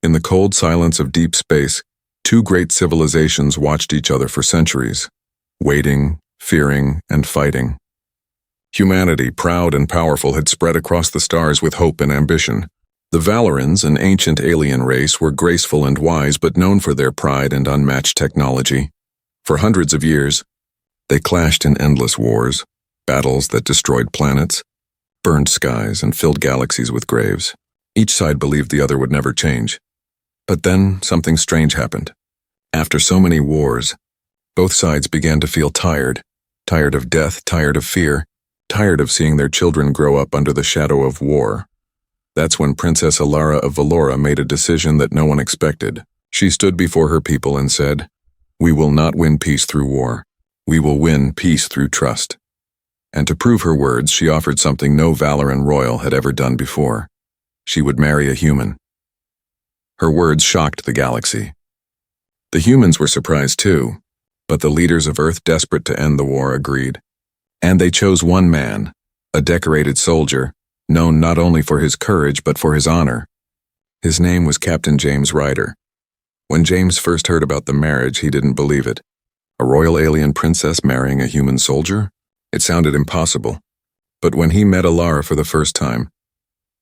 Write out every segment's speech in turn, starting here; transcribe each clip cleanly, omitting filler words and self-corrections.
In the cold silence of deep space, two great civilizations watched each other for centuries, waiting, fearing, and fighting. Humanity, proud and powerful, had spread across the stars with hope and ambition. The Valorans, an ancient alien race, were graceful and wise but known for their pride and unmatched technology. For hundreds of years, they clashed in endless wars, battles that destroyed planets, burned skies, and filled galaxies with graves. Each side believed the other would never change. But then something strange happened. After so many wars, both sides began to feel tired of death, tired of fear, tired of seeing their children grow up under the shadow of war. That's when Princess Alara of Valora made a decision that no one expected. She stood before her people and said, "We will not win peace through war. We will win peace through trust." And to prove her words, she offered something no Valoran royal had ever done before. She would marry a human. Her words shocked the galaxy. The humans were surprised too, but the leaders of Earth, desperate to end the war, agreed. And they chose one man, a decorated soldier, known not only for his courage but for his honor. His name was Captain James Ryder. When James first heard about the marriage, he didn't believe it. A royal alien princess marrying a human soldier? It sounded impossible. But when he met Alara for the first time,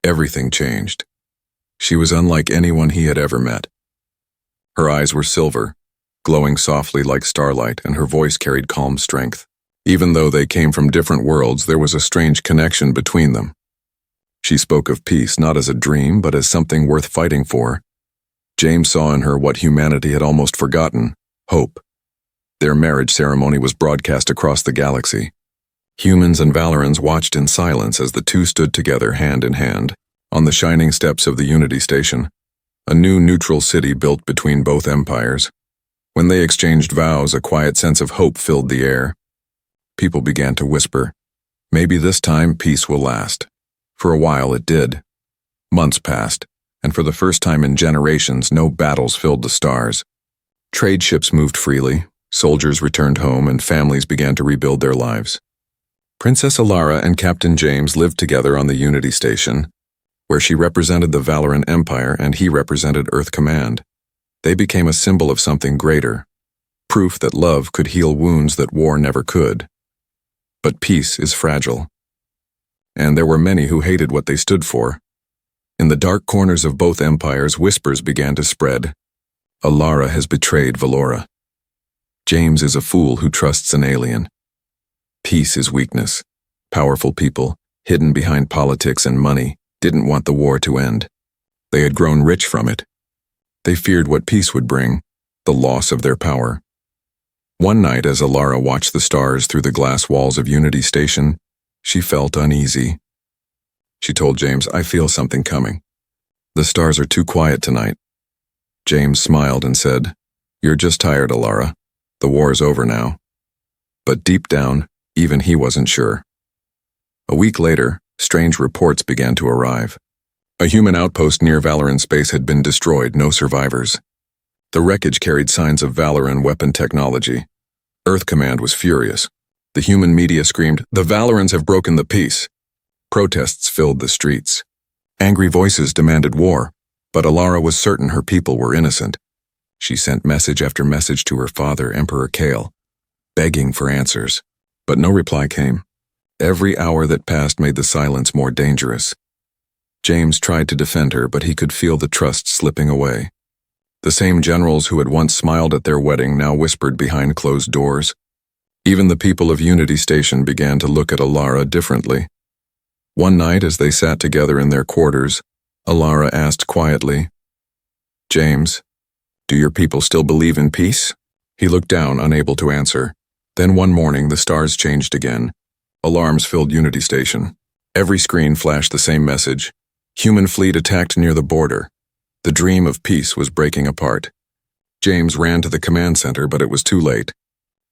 everything changed. She was unlike anyone he had ever met. Her eyes were silver, glowing softly like starlight, and her voice carried calm strength. Even though they came from different worlds, there was a strange connection between them. She spoke of peace not as a dream, but as something worth fighting for. James saw in her what humanity had almost forgotten: hope. Their marriage ceremony was broadcast across the galaxy. Humans and Valorans watched in silence as the two stood together hand in hand, on the shining steps of the Unity Station, a new neutral city built between both empires. When they exchanged vows, a quiet sense of hope filled the air. People began to whisper, "Maybe this time peace will last." For a while it did. Months passed, and for the first time in generations, no battles filled the stars. Trade ships moved freely, soldiers returned home, and families began to rebuild their lives. Princess Alara and Captain James lived together on the Unity Station, where she represented the Valoran Empire and he represented Earth Command. They became a symbol of something greater, proof that love could heal wounds that war never could. But peace is fragile. And there were many who hated what they stood for. In the dark corners of both empires, whispers began to spread. Alara has betrayed Valora. James is a fool who trusts an alien. Peace is weakness. Powerful people, hidden behind politics and money, didn't want the war to end. They had grown rich from it. They feared what peace would bring, the loss of their power. One night, as Alara watched the stars through the glass walls of Unity Station, she felt uneasy. She told James, "I feel something coming. The stars are too quiet tonight." James smiled and said, "You're just tired, Alara. The war is over now." But deep down, even he wasn't sure. A week later, strange reports began to arrive. A human outpost near Valoran space had been destroyed, no survivors. The wreckage carried signs of Valoran weapon technology. Earth Command was furious. The human media screamed, "The Valorans have broken the peace." Protests filled the streets. Angry voices demanded war, but Alara was certain her people were innocent. She sent message after message to her father, Emperor Kale, begging for answers, but no reply came. Every hour that passed made the silence more dangerous. James tried to defend her, but he could feel the trust slipping away. The same generals who had once smiled at their wedding now whispered behind closed doors. Even the people of Unity Station began to look at Alara differently. One night, as they sat together in their quarters, Alara asked quietly, "James, do your people still believe in peace?" He looked down, unable to answer. Then one morning, the stars changed again. Alarms filled Unity Station. Every screen flashed the same message. Human fleet attacked near the border. The dream of peace was breaking apart. James ran to the command center, but it was too late.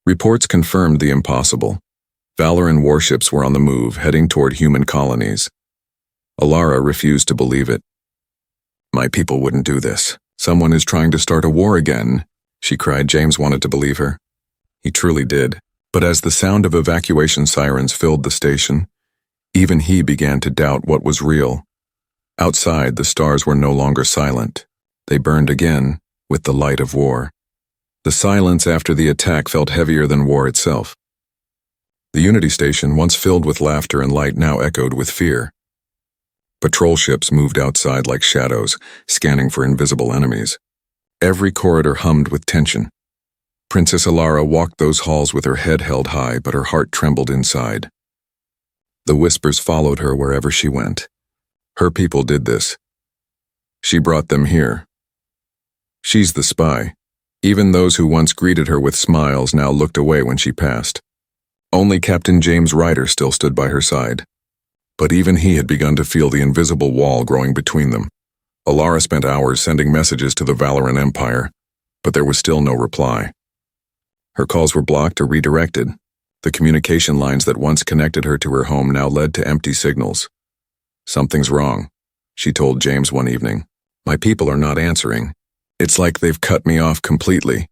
Reports confirmed the impossible. Valoran warships were on the move, heading toward human colonies. Alara refused to believe it. "My people wouldn't do this. Someone is trying to start a war again," she cried. James wanted to believe her. He truly did. But as the sound of evacuation sirens filled the station, even he began to doubt what was real. Outside, the stars were no longer silent. They burned again, with the light of war. The silence after the attack felt heavier than war itself. The Unity Station, once filled with laughter and light, now echoed with fear. Patrol ships moved outside like shadows, scanning for invisible enemies. Every corridor hummed with tension. Princess Alara walked those halls with her head held high, but her heart trembled inside. The whispers followed her wherever she went. Her people did this. She brought them here. She's the spy. Even those who once greeted her with smiles now looked away when she passed. Only Captain James Ryder still stood by her side. But even he had begun to feel the invisible wall growing between them. Alara spent hours sending messages to the Valoran Empire, but there was still no reply. Her calls were blocked or redirected. The communication lines that once connected her to her home now led to empty signals. "Something's wrong," she told James one evening. "My people are not answering. It's like they've cut me off completely."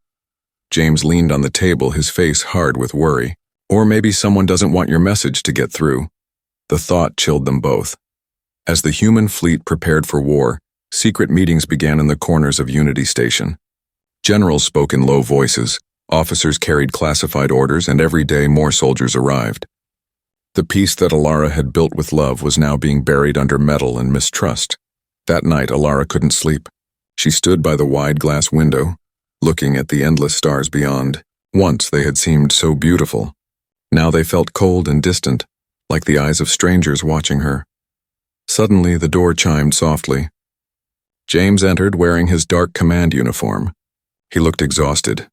James leaned on the table, his face hard with worry. Or maybe someone doesn't want your message to get through. The thought chilled them both. As the human fleet prepared for war, secret meetings began in the corners of Unity Station. Generals spoke in low voices, officers carried classified orders, and every day more soldiers arrived. The peace that Alara had built with love was now being buried under metal and mistrust. That night, Alara couldn't sleep. She stood by the wide glass window, looking at the endless stars beyond. Once they had seemed so beautiful. Now they felt cold and distant, like the eyes of strangers watching her. Suddenly, the door chimed softly. James entered wearing his dark command uniform. He looked exhausted.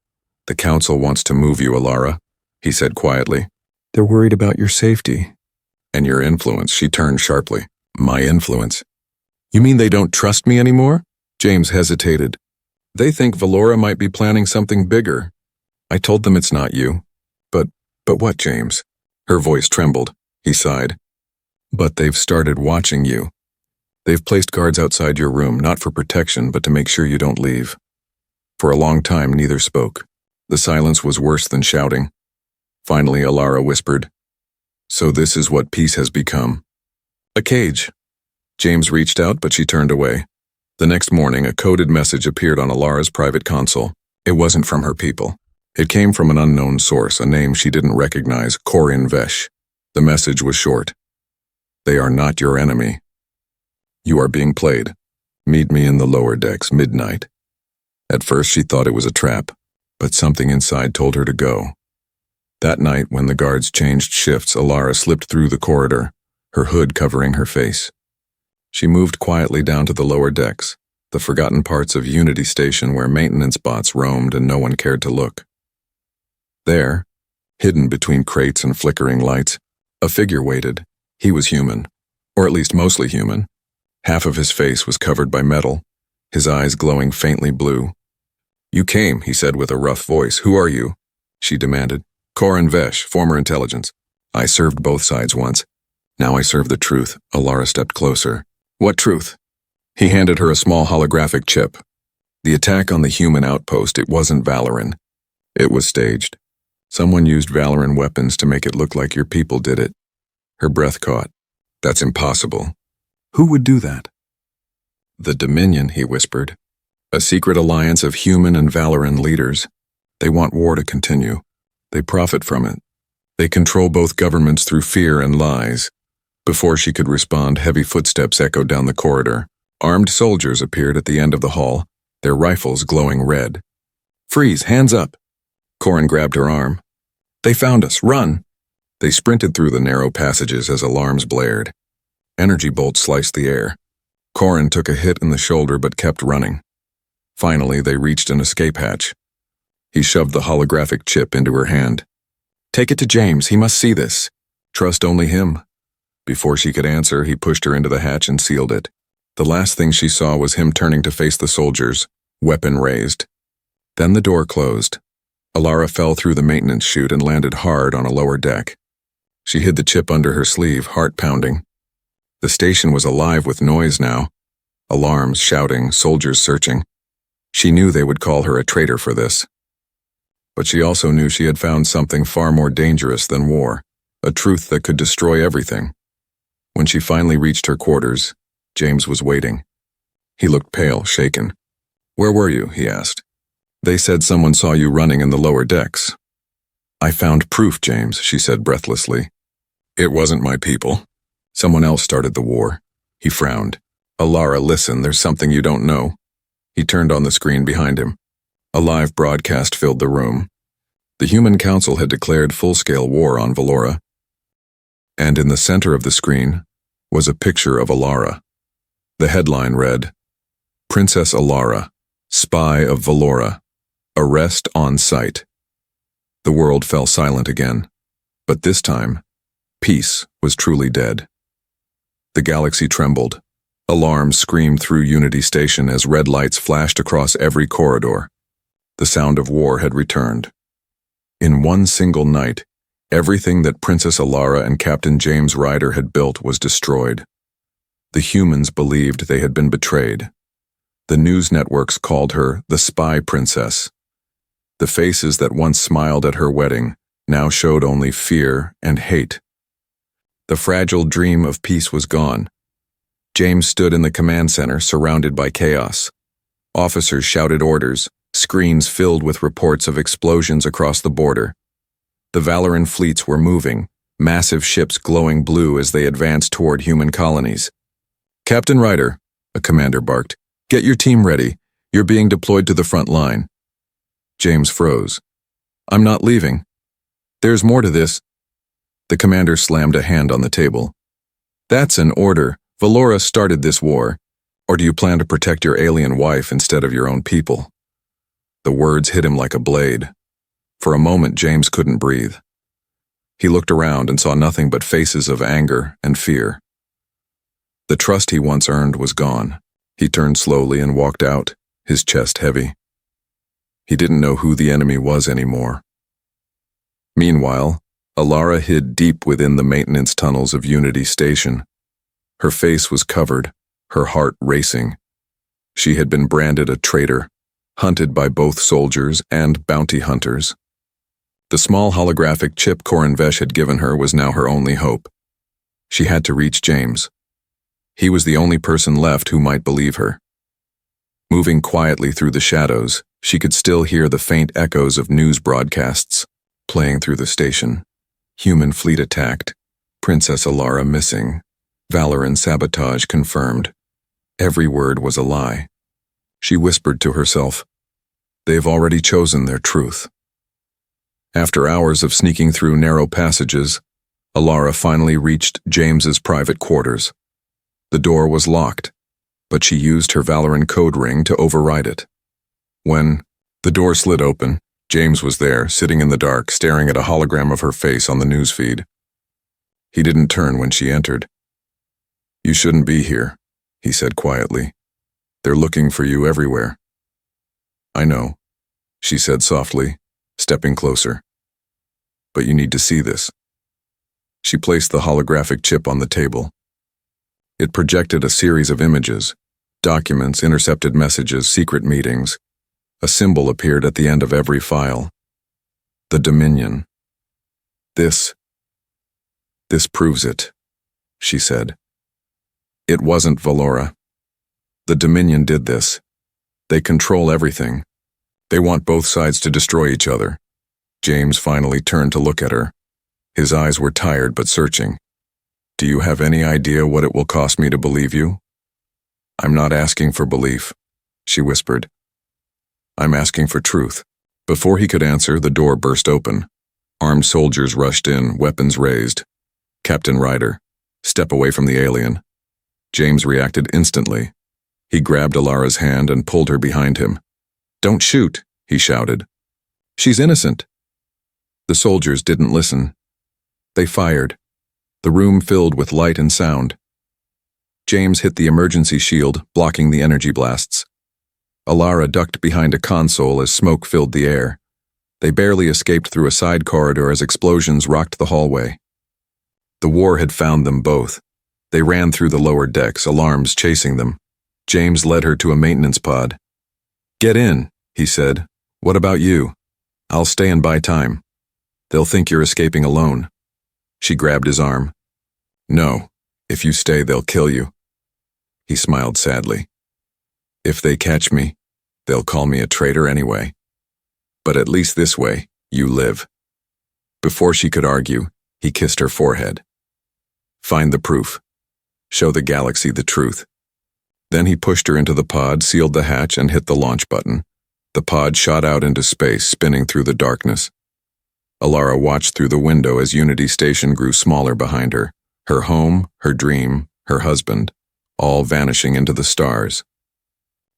"The council wants to move you, Alara," he said quietly. "They're worried about your safety." "And your influence," she turned sharply. "My influence? You mean they don't trust me anymore?" James hesitated. "They think Valora might be planning something bigger. I told them it's not you." But what, James?" Her voice trembled. He sighed. "But they've started watching you. They've placed guards outside your room, not for protection, but to make sure you don't leave." For a long time, neither spoke. The silence was worse than shouting. Finally, Alara whispered, "So this is what peace has become. A cage." James reached out, but she turned away. The next morning, a coded message appeared on Alara's private console. It wasn't from her people. It came from an unknown source, a name she didn't recognize, Corin Vesh. The message was short. "They are not your enemy. You are being played. Meet me in the lower decks, midnight." At first she thought it was a trap, but something inside told her to go. That night, when the guards changed shifts, Alara slipped through the corridor, her hood covering her face. She moved quietly down to the lower decks, the forgotten parts of Unity Station where maintenance bots roamed and no one cared to look. There, hidden between crates and flickering lights, a figure waited. He was human, or at least mostly human. Half of his face was covered by metal, his eyes glowing faintly blue. "You came," he said with a rough voice. "Who are you?" she demanded. "Corin Vesh, former intelligence. I served both sides once. Now I serve the truth." Alara stepped closer. "What truth?" He handed her a small holographic chip. The attack on the human outpost, it wasn't Valoran. It was staged. Someone used Valoran weapons to make it look like your people did it. Her breath caught. "That's impossible. Who would do that?" "The Dominion," he whispered. "A secret alliance of human and Valoran leaders. They want war to continue. They profit from it. They control both governments through fear and lies." Before she could respond, heavy footsteps echoed down the corridor. Armed soldiers appeared at the end of the hall, their rifles glowing red. "Freeze, hands up!" Corin grabbed her arm. "They found us, run!" They sprinted through the narrow passages as alarms blared. Energy bolts sliced the air. Corin took a hit in the shoulder but kept running. Finally, they reached an escape hatch. He shoved the holographic chip into her hand. "Take it to James, he must see this. Trust only him." Before she could answer, he pushed her into the hatch and sealed it. The last thing she saw was him turning to face the soldiers, weapon raised. Then the door closed. Alara fell through the maintenance chute and landed hard on a lower deck. She hid the chip under her sleeve, heart pounding. The station was alive with noise now. Alarms, shouting, soldiers searching. She knew they would call her a traitor for this. But she also knew she had found something far more dangerous than war, a truth that could destroy everything. When she finally reached her quarters, James was waiting. He looked pale, shaken. Where were you? He asked. They said someone saw you running in the lower decks. I found proof, James, she said breathlessly. It wasn't my people. Someone else started the war. He frowned. Alara, listen, there's something you don't know. He turned on the screen behind him. A live broadcast filled the room. The Human Council had declared full-scale war on Valora. And in the center of the screen was a picture of Alara. The headline read, Princess Alara, Spy of Valora, Arrest on Sight. The world fell silent again, but this time, peace was truly dead. The galaxy trembled. Alarms screamed through Unity Station as red lights flashed across every corridor. The sound of war had returned. In one single night, everything that Princess Alara and Captain James Ryder had built was destroyed. The humans believed they had been betrayed. The news networks called her the Spy Princess. The faces that once smiled at her wedding now showed only fear and hate. The fragile dream of peace was gone. James stood in the command center, surrounded by chaos. Officers shouted orders, screens filled with reports of explosions across the border. The Valoran fleets were moving, massive ships glowing blue as they advanced toward human colonies. Captain Ryder, a commander barked, get your team ready. You're being deployed to the front line. James froze. I'm not leaving. There's more to this. The commander slammed a hand on the table. That's an order. Valora started this war. Or do you plan to protect your alien wife instead of your own people? The words hit him like a blade. For a moment, James couldn't breathe. He looked around and saw nothing but faces of anger and fear. The trust he once earned was gone. He turned slowly and walked out, his chest heavy. He didn't know who the enemy was anymore. Meanwhile, Alara hid deep within the maintenance tunnels of Unity Station. Her face was covered, her heart racing. She had been branded a traitor, hunted by both soldiers and bounty hunters. The small holographic chip Corin Vesh had given her was now her only hope. She had to reach James. He was the only person left who might believe her. Moving quietly through the shadows, she could still hear the faint echoes of news broadcasts playing through the station. Human fleet attacked. Princess Alara missing. Valoran sabotage confirmed. Every word was a lie. She whispered to herself, they've already chosen their truth. After hours of sneaking through narrow passages, Alara finally reached James's private quarters. The door was locked, but she used her Valoran code ring to override it. When the door slid open, James was there, sitting in the dark, staring at a hologram of her face on the newsfeed. He didn't turn when she entered. You shouldn't be here, he said quietly. They're looking for you everywhere. I know, she said softly, stepping closer. But you need to see this. She placed the holographic chip on the table. It projected a series of images, documents, intercepted messages, secret meetings. A symbol appeared at the end of every file. The Dominion. This proves it, she said. It wasn't Valora. The Dominion did this. They control everything. They want both sides to destroy each other. James finally turned to look at her. His eyes were tired but searching. Do you have any idea what it will cost me to believe you? I'm not asking for belief, she whispered. I'm asking for truth. Before he could answer, the door burst open. Armed soldiers rushed in, weapons raised. Captain Ryder, step away from the alien. James reacted instantly. He grabbed Alara's hand and pulled her behind him. Don't shoot, he shouted. She's innocent. The soldiers didn't listen. They fired. The room filled with light and sound. James hit the emergency shield, blocking the energy blasts. Alara ducked behind a console as smoke filled the air. They barely escaped through a side corridor as explosions rocked the hallway. The war had found them both. They ran through the lower decks, alarms chasing them. James led her to a maintenance pod. Get in, he said. What about you? I'll stay and buy time. They'll think you're escaping alone. She grabbed his arm. No, if you stay, they'll kill you. He smiled sadly. If they catch me, They'll call me a traitor anyway. But at least this way, you live. Before she could argue, he kissed her forehead. Find the proof. Show the galaxy the truth. Then he pushed her into the pod, sealed the hatch, and hit the launch button. The pod shot out into space, spinning through the darkness. Alara watched through the window as Unity Station grew smaller behind her. Her home, her dream, her husband, all vanishing into the stars.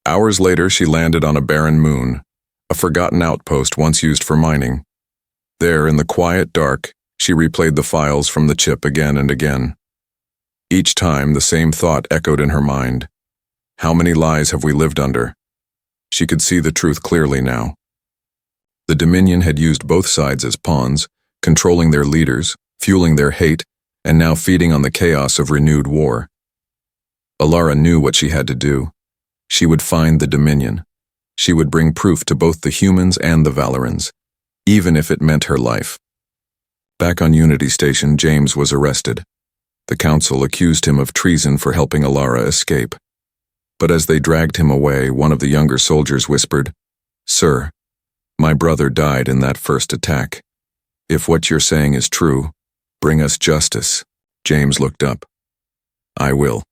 Hours later, she landed on a barren moon, a forgotten outpost once used for mining. There, in the quiet dark, she replayed the files from the chip again and again. Each time, the same thought echoed in her mind. How many lies have we lived under? She could see the truth clearly now. The Dominion had used both sides as pawns, controlling their leaders, fueling their hate, and now feeding on the chaos of renewed war. Alara knew what she had to do. She would find the Dominion. She would bring proof to both the humans and the Valorans, even if it meant her life. Back on Unity Station, James was arrested. The Council accused him of treason for helping Alara escape. But as they dragged him away, one of the younger soldiers whispered, "Sir, my brother died in that first attack. If what you're saying is true, bring us justice." James looked up. "I will."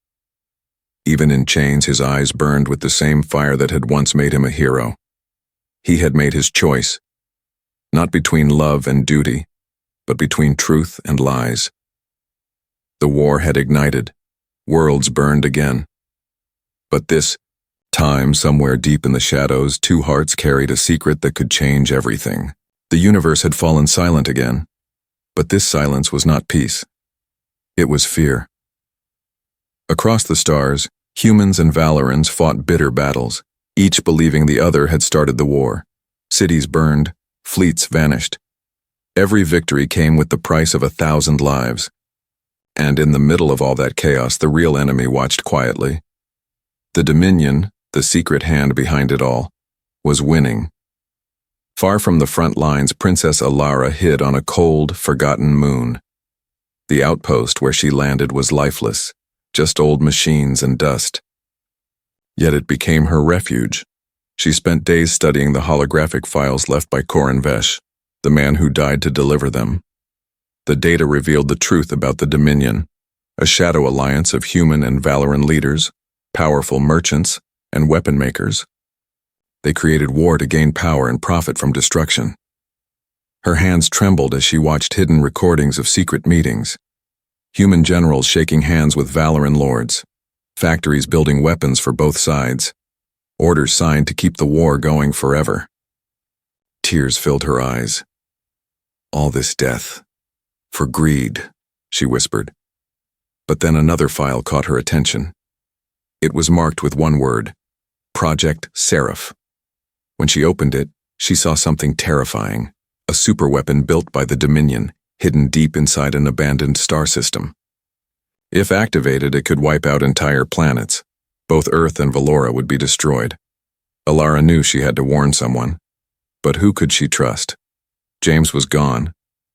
Even in chains, his eyes burned with the same fire that had once made him a hero. He had made his choice, not between love and duty, but between truth and lies. The war had ignited. Worlds burned again. But this time, somewhere deep in the shadows, two hearts carried a secret that could change everything. The universe had fallen silent again, but this silence was not peace. It was fear. Across the stars, humans and Valorans fought bitter battles, each believing the other had started the war. Cities burned, fleets vanished. Every victory came with the price of 1,000 lives. And in the middle of all that chaos, the real enemy watched quietly. The Dominion, the secret hand behind it all, was winning. Far from the front lines, Princess Alara hid on a cold, forgotten moon. The outpost where she landed was lifeless, just old machines and dust. Yet it became her refuge. She spent days studying the holographic files left by Corin Vesh, the man who died to deliver them. The data revealed the truth about the Dominion, a shadow alliance of human and Valoran leaders, powerful merchants, and weapon makers. They created war to gain power and profit from destruction. Her hands trembled as she watched hidden recordings of secret meetings. Human generals shaking hands with Valoran lords, factories building weapons for both sides, orders signed to keep the war going forever. Tears filled her eyes. All this death. For greed, she whispered. But then another file caught her attention. It was marked with one word, Project Seraph. When she opened it, she saw something terrifying, a superweapon built by the Dominion, hidden deep inside an abandoned star system. If activated, it could wipe out entire planets. Both Earth and Valora would be destroyed. Alara knew she had to warn someone. But who could she trust? James was gone,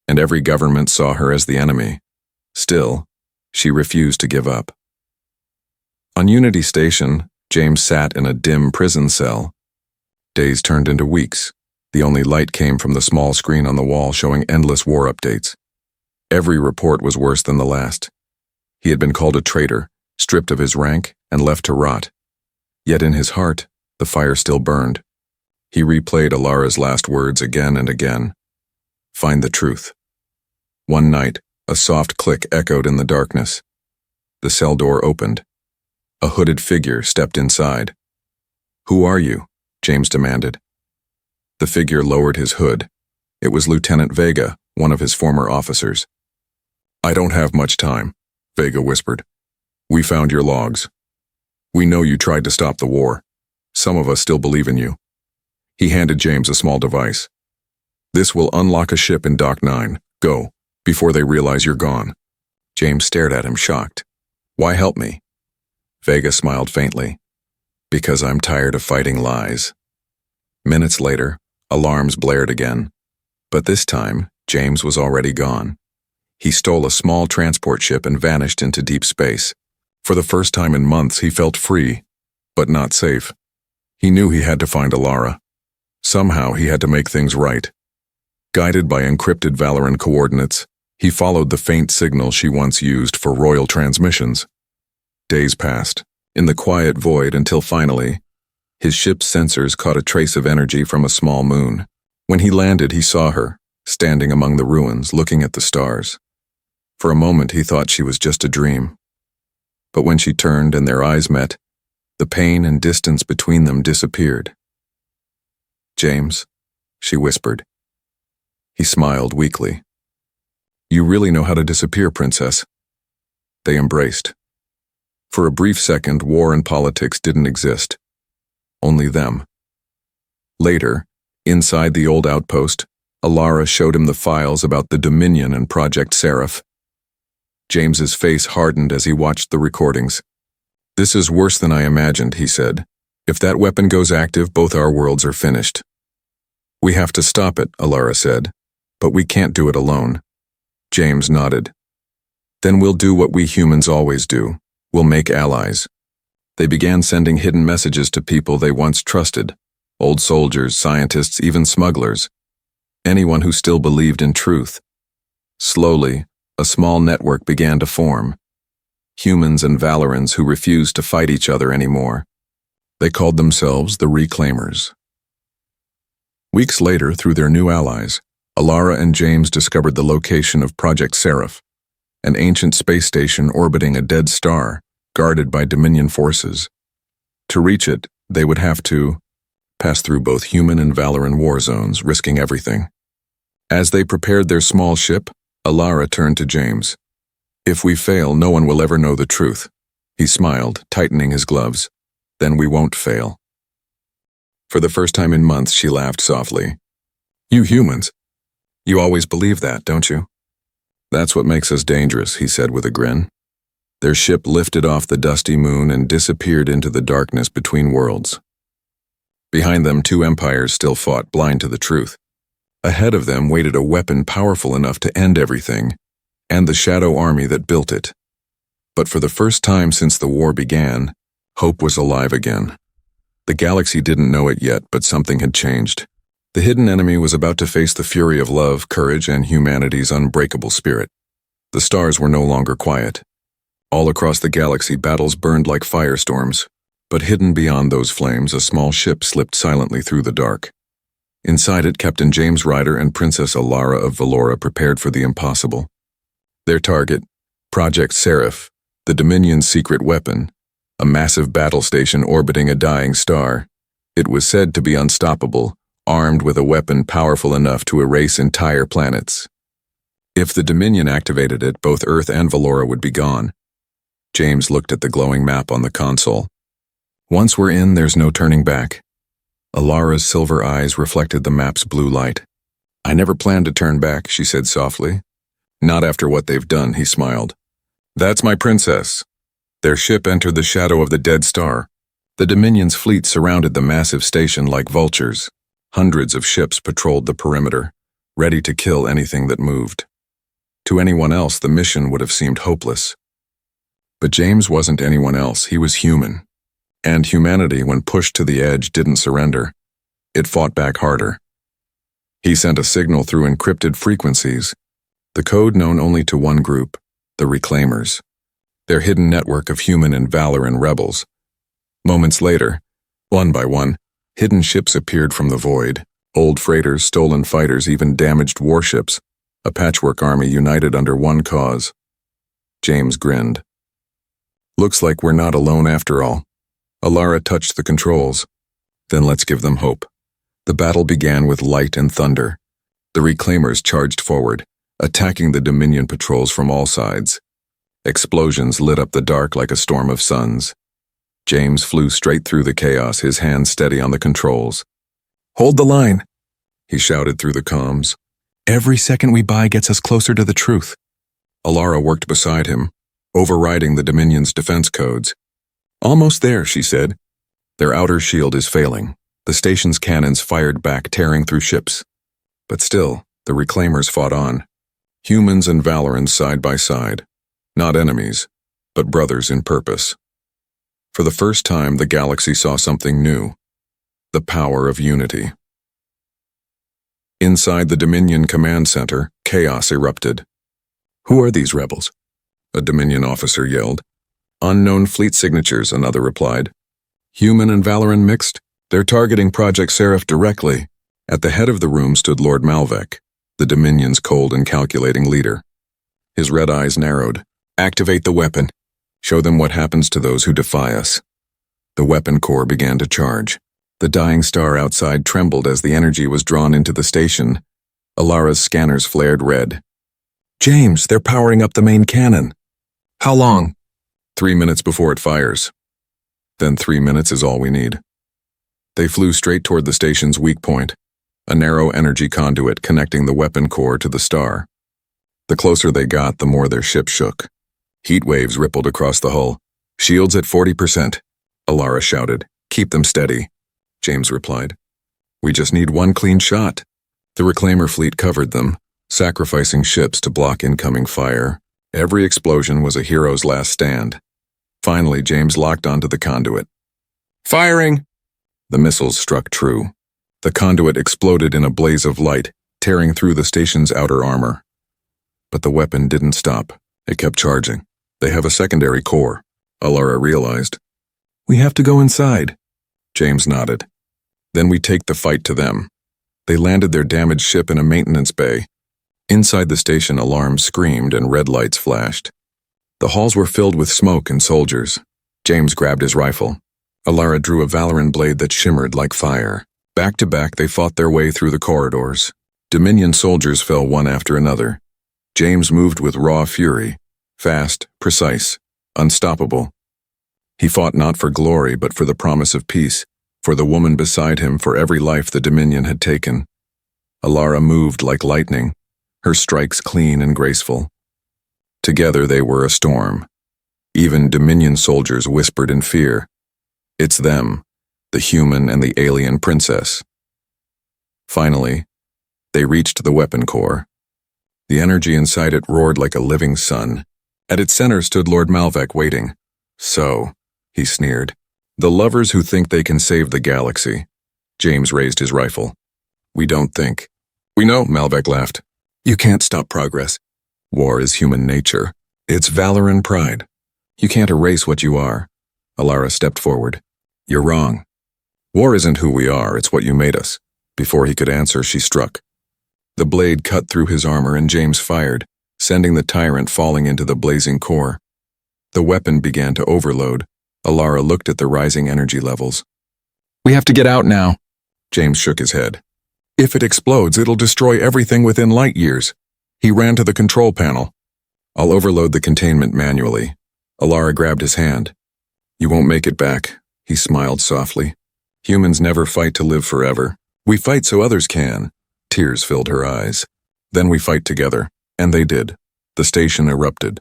and every government saw her as the enemy. Still, she refused to give up. On Unity Station, James sat in a dim prison cell. Days turned into weeks. The only light came from the small screen on the wall showing endless war updates. Every report was worse than the last. He had been called a traitor, stripped of his rank, and left to rot. Yet in his heart, the fire still burned. He replayed Alara's last words again and again. Find the truth. One night, a soft click echoed in the darkness. The cell door opened. A hooded figure stepped inside. "Who are you?" James demanded. The figure lowered his hood. It was Lieutenant Vega, one of his former officers. "I don't have much time," Vega whispered. "We found your logs. We know you tried to stop the war. Some of us still believe in you." He handed James a small device. "This will unlock a ship in Dock 9. Go, before they realize you're gone." James stared at him, shocked. "Why help me?" Vega smiled faintly. "Because I'm tired of fighting lies." Minutes later, alarms blared again. But this time, James was already gone. He stole a small transport ship and vanished into deep space. For the first time in months, he felt free, but not safe. He knew he had to find Alara. Somehow he had to make things right. Guided by encrypted Valoran coordinates, he followed the faint signal she once used for royal transmissions. Days passed, in the quiet void, until finally, his ship's sensors caught a trace of energy from a small moon. When he landed, he saw her, standing among the ruins, looking at the stars. For a moment he thought she was just a dream. But when she turned and their eyes met, the pain and distance between them disappeared. "James," she whispered. He smiled weakly. "You really know how to disappear, Princess." They embraced. For a brief second, war and politics didn't exist. Only them. Later, inside the old outpost, Alara showed him the files about the Dominion and Project Seraph. James's face hardened as he watched the recordings. "This is worse than I imagined," he said. "If that weapon goes active, both our worlds are finished." "We have to stop it," Alara said. "But we can't do it alone." James nodded. "Then we'll do what we humans always do. We'll make allies." They began sending hidden messages to people they once trusted, old soldiers, scientists, even smugglers, anyone who still believed in truth. Slowly, a small network began to form. Humans and Valorans who refused to fight each other anymore. They called themselves the Reclaimers. Weeks later, through their new allies, Alara and James discovered the location of Project Seraph, an ancient space station orbiting a dead star, guarded by Dominion forces. To reach it, they would have to pass through both human and Valoran war zones, risking everything. As they prepared their small ship, Alara turned to James. "If we fail, no one will ever know the truth." He smiled, tightening his gloves. "Then we won't fail." For the first time in months, she laughed softly. "You humans, you always believe that, don't you?" "That's what makes us dangerous," he said with a grin. Their ship lifted off the dusty moon and disappeared into the darkness between worlds. Behind them, two empires still fought, blind to the truth. Ahead of them waited a weapon powerful enough to end everything, and the shadow army that built it. But for the first time since the war began, hope was alive again. The galaxy didn't know it yet, but something had changed. The hidden enemy was about to face the fury of love, courage, and humanity's unbreakable spirit. The stars were no longer quiet. All across the galaxy, battles burned like firestorms, but hidden beyond those flames, a small ship slipped silently through the dark. Inside it, Captain James Ryder and Princess Alara of Valora prepared for the impossible. Their target, Project Seraph, the Dominion's secret weapon, a massive battle station orbiting a dying star. It was said to be unstoppable, armed with a weapon powerful enough to erase entire planets. If the Dominion activated it, both Earth and Valora would be gone. James looked at the glowing map on the console. "Once we're in, there's no turning back." Alara's silver eyes reflected the map's blue light. "I never planned to turn back," she said softly. "Not after what they've done," he smiled. "That's my princess." Their ship entered the shadow of the dead star. The Dominion's fleet surrounded the massive station like vultures. Hundreds of ships patrolled the perimeter, ready to kill anything that moved. To anyone else, the mission would have seemed hopeless. But James wasn't anyone else, he was human. And humanity, when pushed to the edge, didn't surrender. It fought back harder. He sent a signal through encrypted frequencies, the code known only to one group, the Reclaimers, their hidden network of human and Valoran rebels. Moments later, one by one, hidden ships appeared from the void, old freighters, stolen fighters, even damaged warships, a patchwork army united under one cause. James grinned. "Looks like we're not alone after all." Alara touched the controls. "Then let's give them hope." The battle began with light and thunder. The Reclaimers charged forward, attacking the Dominion patrols from all sides. Explosions lit up the dark like a storm of suns. James flew straight through the chaos, his hands steady on the controls. "Hold the line," he shouted through the comms. "Every second we buy gets us closer to the truth." Alara worked beside him, overriding the Dominion's defense codes. "Almost there," she said. "Their outer shield is failing. The station's cannons fired back, tearing through ships. But still, the Reclaimers fought on. Humans and Valorans side by side. Not enemies, but brothers in purpose." For the first time, the galaxy saw something new. The power of unity. Inside the Dominion Command Center, chaos erupted. "Who are these rebels?" a Dominion officer yelled. "Unknown fleet signatures," another replied. "Human and Valoran mixed? They're targeting Project Seraph directly." At the head of the room stood Lord Malvek, the Dominion's cold and calculating leader. His red eyes narrowed. "Activate the weapon. Show them what happens to those who defy us." The weapon core began to charge. The dying star outside trembled as the energy was drawn into the station. Alara's scanners flared red. "James, they're powering up the main cannon." "How long?" 3 minutes before it fires. Then 3 minutes is all we need." They flew straight toward the station's weak point, a narrow energy conduit connecting the weapon core to the star. The closer they got, the more their ship shook. Heat waves rippled across the hull. "Shields at 40%. Alara shouted. "Keep them steady," James replied. "We just need one clean shot." The reclaimer fleet covered them, sacrificing ships to block incoming fire. Every explosion was a hero's last stand. Finally, James locked onto the conduit. "Firing!" The missiles struck true. The conduit exploded in a blaze of light, tearing through the station's outer armor. But the weapon didn't stop. It kept charging. "They have a secondary core," Alara realized. "We have to go inside." James nodded. "Then we take the fight to them." They landed their damaged ship in a maintenance bay. Inside the station, alarms screamed and red lights flashed. The halls were filled with smoke and soldiers. James grabbed his rifle. Alara drew a Valoran blade that shimmered like fire. Back to back, they fought their way through the corridors. Dominion soldiers fell one after another. James moved with raw fury, fast, precise, unstoppable. He fought not for glory, but for the promise of peace, for the woman beside him, for every life the Dominion had taken. Alara moved like lightning, her strikes clean and graceful. Together they were a storm. Even Dominion soldiers whispered in fear. It's them, the human and the alien princess. Finally, they reached the weapon core. The energy inside it roared like a living sun. At its center stood Lord Malvek waiting. "So," he sneered, "the lovers who think they can save the galaxy." James raised his rifle. "We don't think." "We know," Malvek laughed. "You can't stop progress. War is human nature. It's valor and pride. You can't erase what you are." Alara stepped forward. "You're wrong. War isn't who we are, it's what you made us." Before he could answer, she struck. The blade cut through his armor and James fired, sending the tyrant falling into the blazing core. The weapon began to overload. Alara looked at the rising energy levels. "We have to get out now." James shook his head. "If it explodes, it'll destroy everything within light years." He ran to the control panel. "I'll overload the containment manually." Alara grabbed his hand. "You won't make it back," he smiled softly. "Humans never fight to live forever. We fight so others can." Tears filled her eyes. "Then we fight together." And they did. The station erupted.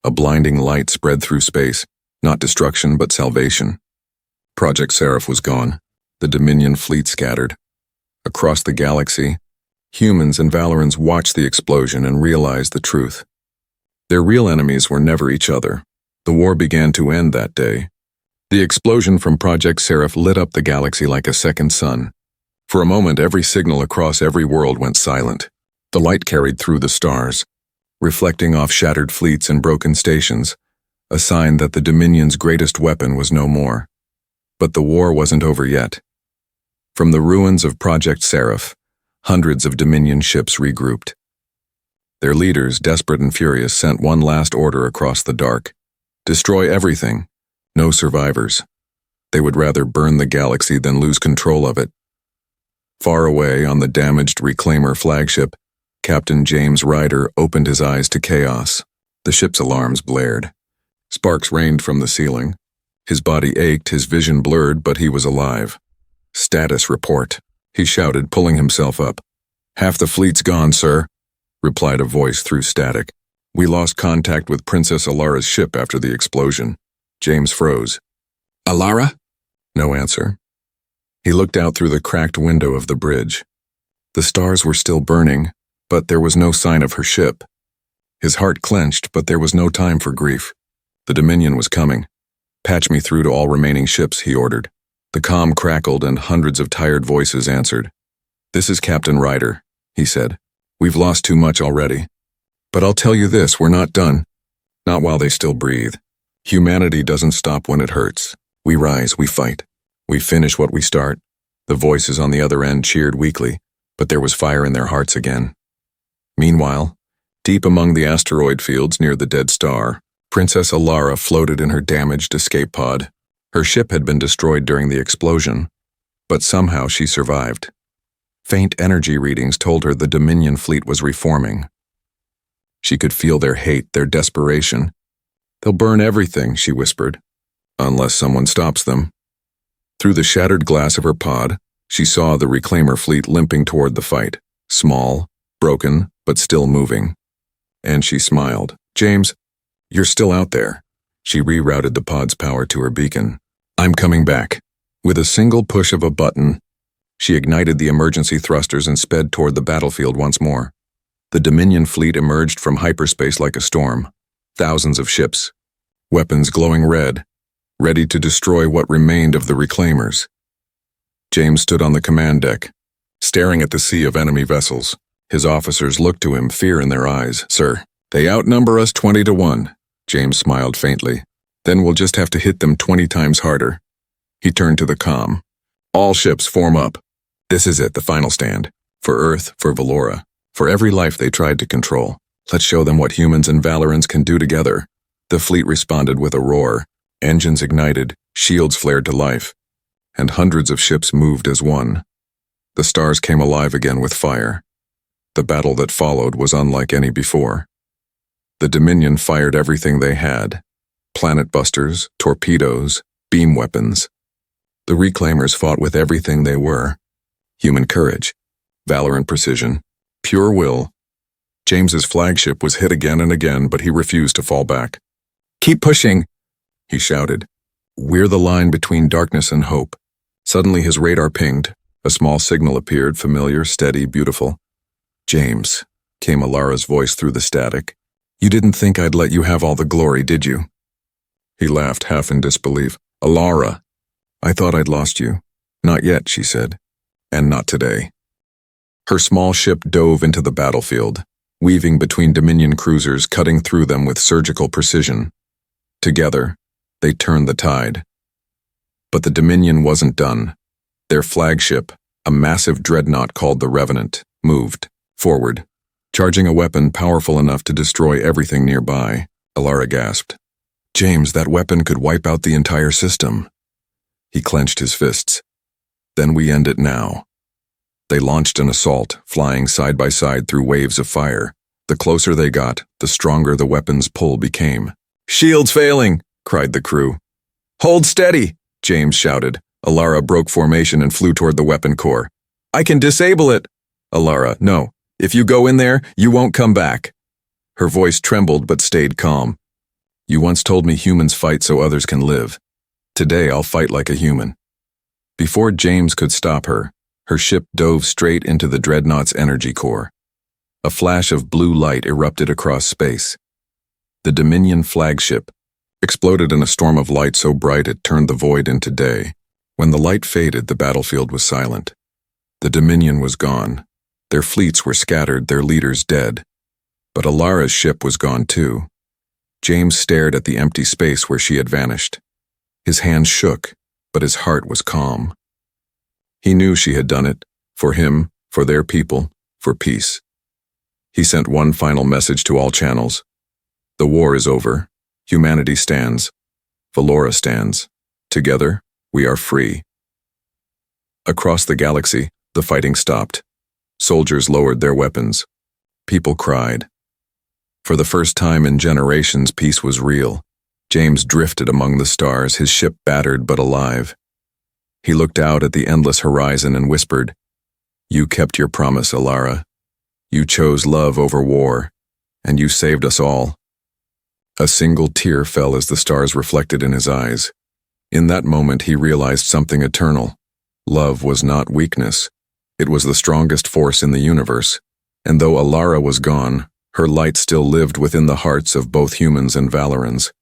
A blinding light spread through space, not destruction but salvation. Project Seraph was gone. The Dominion fleet scattered. Across the galaxy, humans and Valorans watched the explosion and realized the truth. Their real enemies were never each other. The war began to end that day. The explosion from Project Seraph lit up the galaxy like a second sun. For a moment, every signal across every world went silent. The light carried through the stars, reflecting off shattered fleets and broken stations, a sign that the Dominion's greatest weapon was no more. But the war wasn't over yet. From the ruins of Project Seraph, hundreds of Dominion ships regrouped. Their leaders, desperate and furious, sent one last order across the dark. Destroy everything. No survivors. They would rather burn the galaxy than lose control of it. Far away on the damaged reclaimer flagship, Captain James Ryder opened his eyes to chaos. The ship's alarms blared. Sparks rained from the ceiling. His body ached, his vision blurred, but he was alive. "Status report," he shouted, pulling himself up. "Half the fleet's gone, sir," replied a voice through static. "We lost contact with Princess Alara's ship after the explosion." James froze. "Alara?" No answer. He looked out through the cracked window of the bridge. The stars were still burning, but there was no sign of her ship. His heart clenched, but there was no time for grief. The Dominion was coming. "Patch me through to all remaining ships," he ordered. The comm crackled and hundreds of tired voices answered. "This is Captain Ryder," he said. "We've lost too much already. But I'll tell you this, we're not done. Not while they still breathe. Humanity doesn't stop when it hurts. We rise, we fight. We finish what we start." The voices on the other end cheered weakly, but there was fire in their hearts again. Meanwhile, deep among the asteroid fields near the dead star, Princess Alara floated in her damaged escape pod. Her ship had been destroyed during the explosion, but somehow she survived. Faint energy readings told her the Dominion fleet was reforming. She could feel their hate, their desperation. "They'll burn everything," she whispered, "unless someone stops them." Through the shattered glass of her pod, she saw the reclaimer fleet limping toward the fight, small, broken, but still moving. And she smiled. "James, you're still out there." She rerouted the pod's power to her beacon. "I'm coming back." With a single push of a button, she ignited the emergency thrusters and sped toward the battlefield once more. The Dominion fleet emerged from hyperspace like a storm. Thousands of ships, weapons glowing red, ready to destroy what remained of the reclaimers. James stood on the command deck, staring at the sea of enemy vessels. His officers looked to him, fear in their eyes. "Sir, they outnumber us 20-1. James smiled faintly. "Then we'll just have to hit them 20 times harder." He turned to the comm. "All ships form up. This is it, the final stand. For Earth, for Valora, for every life they tried to control. Let's show them what humans and Valorans can do together." The fleet responded with a roar. Engines ignited, shields flared to life, and hundreds of ships moved as one. The stars came alive again with fire. The battle that followed was unlike any before. The Dominion fired everything they had: planet busters, torpedoes, beam weapons. The reclaimers fought with everything they were: human courage, valor and precision, pure will. James's flagship was hit again and again, but he refused to fall back. "Keep pushing," he shouted. "We're the line between darkness and hope." Suddenly his radar pinged. A small signal appeared, familiar, steady, beautiful. "James," came Alara's voice through the static. "You didn't think I'd let you have all the glory, did you?" He laughed, half in disbelief. "Alara, I thought I'd lost you." "Not yet," she said. "And not today." Her small ship dove into the battlefield, weaving between Dominion cruisers, cutting through them with surgical precision. Together, they turned the tide. But the Dominion wasn't done. Their flagship, a massive dreadnought called the Revenant, moved forward, charging a weapon powerful enough to destroy everything nearby. Alara gasped. "James, that weapon could wipe out the entire system." He clenched his fists. "Then we end it now." They launched an assault, flying side by side through waves of fire. The closer they got, the stronger the weapon's pull became. "Shields failing!" cried the crew. "Hold steady!" James shouted. Alara broke formation and flew toward the weapon core. "I can disable it!" Alara, "No. If you go in there, you won't come back." Her voice trembled but stayed calm. "You once told me humans fight so others can live. Today I'll fight like a human." Before James could stop her, her ship dove straight into the dreadnought's energy core. A flash of blue light erupted across space. The Dominion flagship exploded in a storm of light so bright it turned the void into day. When the light faded, the battlefield was silent. The Dominion was gone. Their fleets were scattered, their leaders dead. But Alara's ship was gone too. James stared at the empty space where she had vanished. His hands shook, but his heart was calm. He knew she had done it, for him, for their people, for peace. He sent one final message to all channels. The war is over. Humanity stands. Valora stands. Together, we are free. Across the galaxy, the fighting stopped. Soldiers lowered their weapons. People cried. For the first time in generations, peace was real. James drifted among the stars, his ship battered but alive. He looked out at the endless horizon and whispered, "You kept your promise, Alara. You chose love over war, and you saved us all." A single tear fell as the stars reflected in his eyes. In that moment, he realized something eternal. Love was not weakness. It was the strongest force in the universe. And though Alara was gone, her light still lived within the hearts of both humans and Valorans.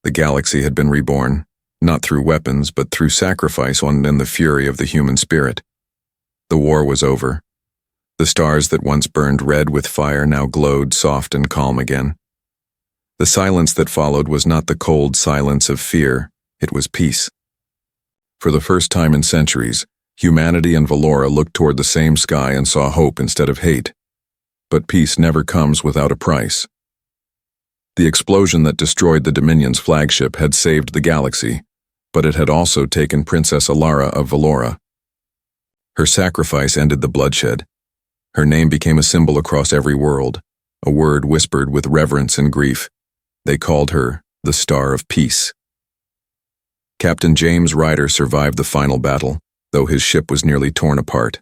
The galaxy had been reborn, not through weapons, but through sacrifice and the fury of the human spirit. The war was over. The stars that once burned red with fire now glowed soft and calm again. The silence that followed was not the cold silence of fear, it was peace. For the first time in centuries, humanity and Valora looked toward the same sky and saw hope instead of hate. But peace never comes without a price. The explosion that destroyed the Dominion's flagship had saved the galaxy, but it had also taken Princess Alara of Valora. Her sacrifice ended the bloodshed. Her name became a symbol across every world, a word whispered with reverence and grief. They called her the Star of Peace. Captain James Ryder survived the final battle, though his ship was nearly torn apart.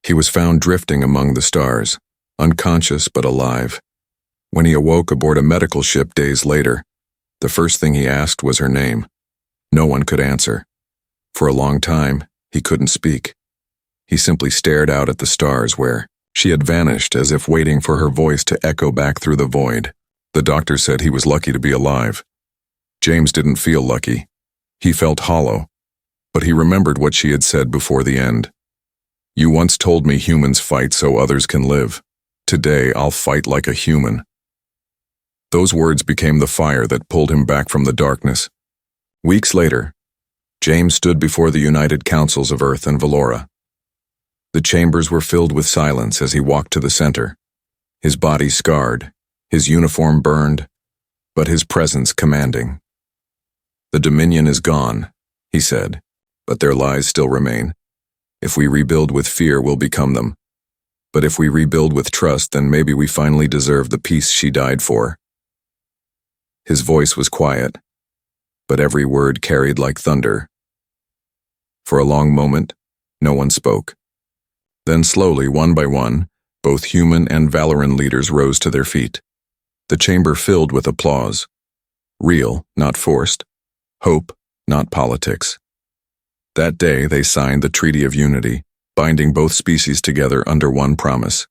He was found drifting among the stars, unconscious but alive. When he awoke aboard a medical ship days later, the first thing he asked was her name. No one could answer. For a long time, he couldn't speak. He simply stared out at the stars where she had vanished, as if waiting for her voice to echo back through the void. The doctor said he was lucky to be alive. James didn't feel lucky. He felt hollow, but he remembered what she had said before the end. "You once told me humans fight so others can live. Today I'll fight like a human." Those words became the fire that pulled him back from the darkness. Weeks later, James stood before the United Councils of Earth and Valora. The chambers were filled with silence as he walked to the center, his body scarred, his uniform burned, but his presence commanding. "The Dominion is gone," he said, "but their lies still remain. If we rebuild with fear, we'll become them. But if we rebuild with trust, then maybe we finally deserve the peace she died for." His voice was quiet, but every word carried like thunder. For a long moment, no one spoke. Then slowly, one by one, both human and Valoran leaders rose to their feet. The chamber filled with applause. Real, not forced. Hope, not politics. That day they signed the Treaty of Unity, binding both species together under one promise.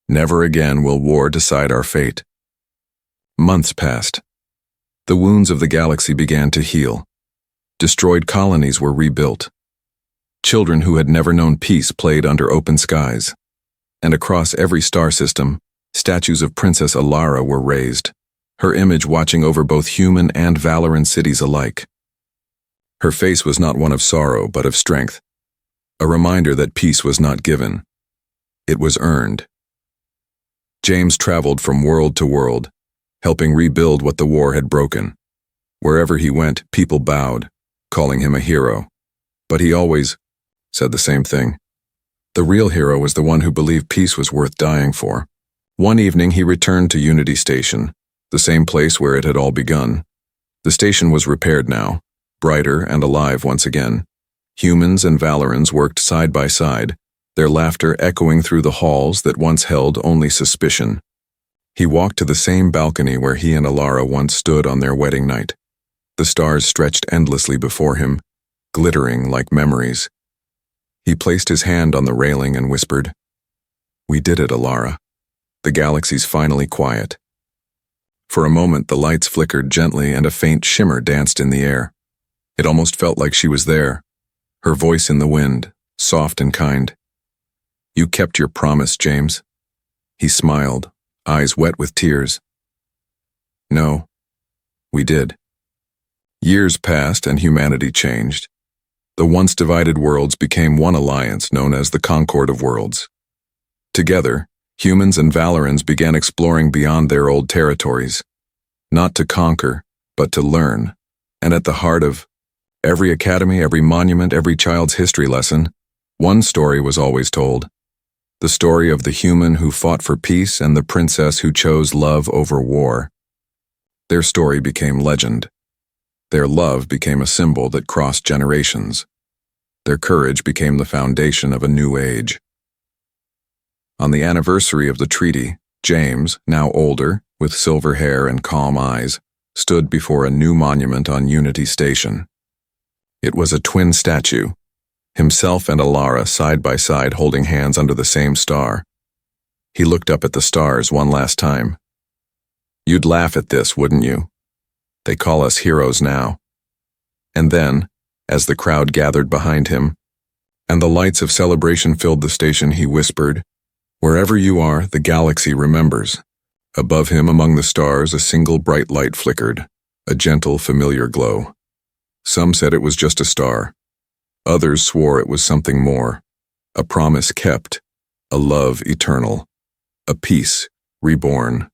Never again will war decide our fate. Months passed. The wounds of the galaxy began to heal. Destroyed colonies were rebuilt. Children who had never known peace played under open skies. And across every star system, statues of Princess Alara were raised, her image watching over both human and Valoran cities alike. Her face was not one of sorrow, but of strength, a reminder that peace was not given. It was earned. James traveled from world to world, helping rebuild what the war had broken. Wherever he went, people bowed, calling him a hero. But he always said the same thing. The real hero was the one who believed peace was worth dying for. One evening he returned to Unity Station, the same place where it had all begun. The station was repaired now, brighter and alive once again. Humans and Valorans worked side by side, their laughter echoing through the halls that once held only suspicion. He walked to the same balcony where he and Alara once stood on their wedding night. The stars stretched endlessly before him, glittering like memories. He placed his hand on the railing and whispered, "We did it, Alara. The galaxy's finally quiet." For a moment the lights flickered gently and a faint shimmer danced in the air. It almost felt like she was there, her voice in the wind, soft and kind. "You kept your promise, James." He smiled, eyes wet with tears. "No, we did." Years passed and humanity changed. The once divided worlds became one alliance known as the Concord of Worlds. Together, humans and Valorans began exploring beyond their old territories, not to conquer, but to learn. And at the heart of every academy, every monument, every child's history lesson, one story was always told. The story of the human who fought for peace and the princess who chose love over war. Their story became legend. Their love became a symbol that crossed generations. Their courage became the foundation of a new age. On the anniversary of the treaty, James, now older, with silver hair and calm eyes, stood before a new monument on Unity Station. It was a twin statue, himself and Alara side by side holding hands under the same star. He looked up at the stars one last time. "You'd laugh at this, wouldn't you? They call us heroes now. And then, as the crowd gathered behind him, and the lights of celebration filled the station, he whispered, "Wherever you are, the galaxy remembers." Above him, among the stars, a single bright light flickered, a gentle, familiar glow. Some said it was just a star. Others swore it was something more, a promise kept, a love eternal, a peace reborn.